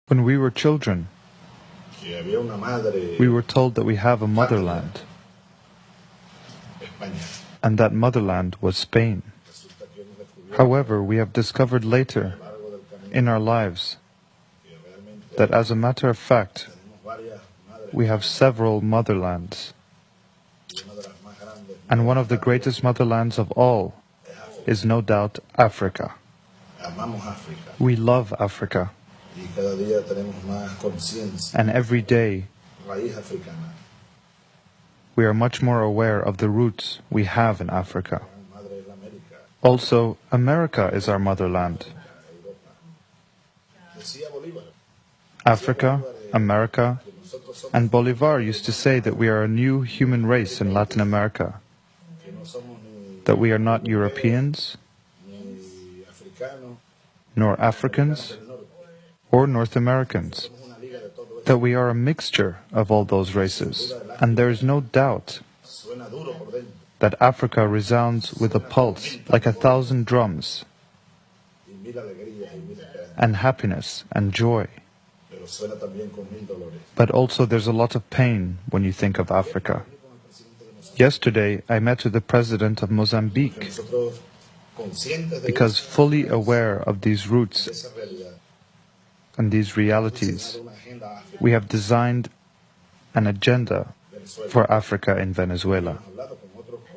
When we were children, we were told that we have a motherland, and that motherland was Spain. However, we have discovered later in our lives that, as a matter of fact, we have several motherlands. And one of the greatest motherlands of all is no doubt Africa. We love Africa. And every day we are much more aware of the roots we have in Africa. Also, America is our motherland. Africa, America, and Bolivar used to say that we are a new human race in Latin America, that we are not Europeans, nor Africans, or North Americans, that we are a mixture of all those races. And there is no doubt that Africa resounds with a pulse like 1,000 drums, and happiness and joy. But also there's a lot of pain when you think of Africa. Yesterday I met with the president of Mozambique, because fully aware of these roots and these realities, we have designed an agenda for Africa in Venezuela.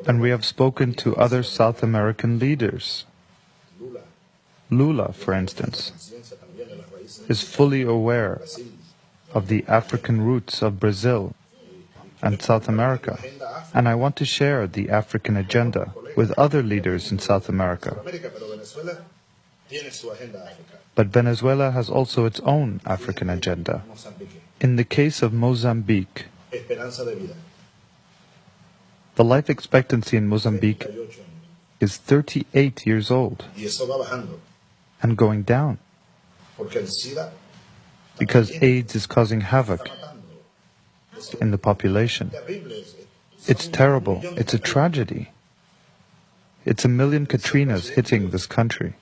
And we have spoken to other South American leaders. Lula, for instance, is fully aware of the African roots of Brazil and South America. And I want to share the African agenda with other leaders in South America. But Venezuela has also its own African agenda. In the case of Mozambique, the life expectancy in Mozambique is 38 years old and going down, because AIDS is causing havoc in the population. It's terrible. It's a tragedy. It's 1 million Katrinas hitting this country.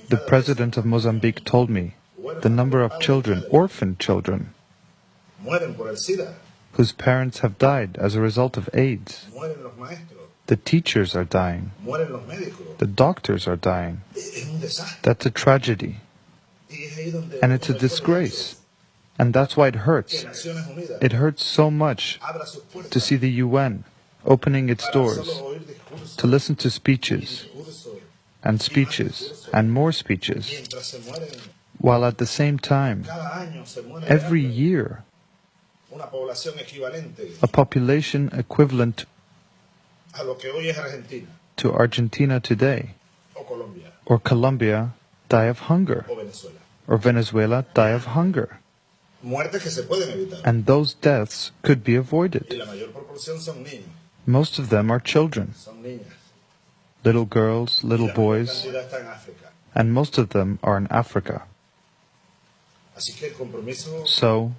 The president of Mozambique told me the number of children, orphan children, whose parents have died as a result of AIDS. The teachers are dying. The doctors are dying. That's a tragedy. And it's a disgrace. And that's why it hurts. It hurts so much to see the UN opening its doors to listen to speeches and more speeches, while at the same time, every year, a population equivalent to Argentina today, or Colombia, die of hunger, or Venezuela die of hunger. And those deaths could be avoided. Most of them are children, little girls, little boys, and most of them are in Africa. So,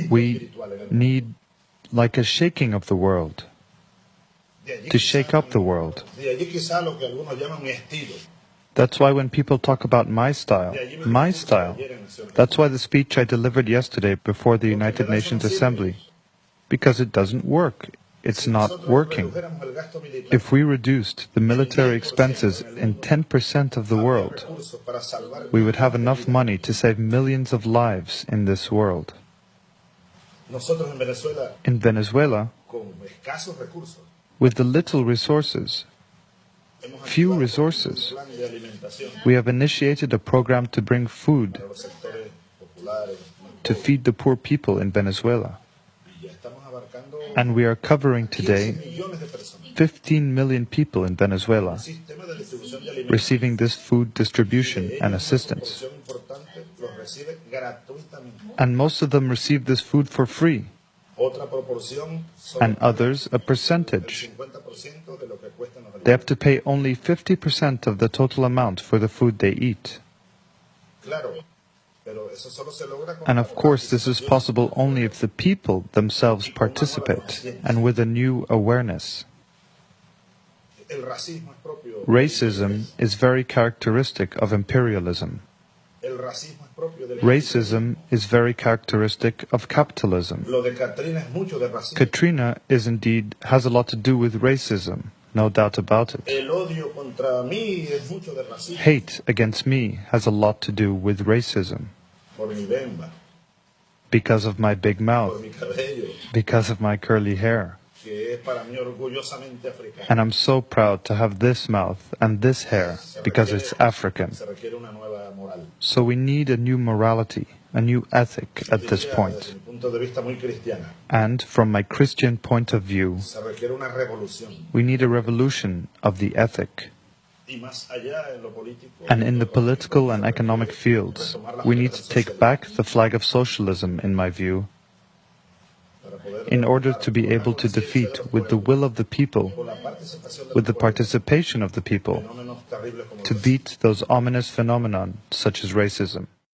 we need like a shaking of the world, to shake up the world. That's why when people talk about my style, that's why the speech I delivered yesterday before the United Nations Assembly, because it doesn't work. It's not working. If we reduced the military expenses in 10% of the world, we would have enough money to save millions of lives in this world. In Venezuela, with the little resources, few resources, we have initiated a program to bring food to feed the poor people in Venezuela. And we are covering today 15 million people in Venezuela, receiving this food distribution and assistance. And most of them receive this food for free, and others a percentage. They have to pay only 50% of the total amount for the food they eat. And of course, this is possible only if the people themselves participate, and with a new awareness. Racism is very characteristic of imperialism. Racism is very characteristic of capitalism. Katrina has a lot to do with racism, no doubt about it. Hate against me has a lot to do with racism. Because of my big mouth, because of my curly hair. And I'm so proud to have this mouth and this hair because it's African. So we need a new morality, a new ethic at this point. And from my Christian point of view, we need a revolution of the ethic. And in the political and economic fields, we need to take back the flag of socialism, in my view, in order to be able to defeat, with the will of the people, with the participation of the people, to beat those ominous phenomena such as racism.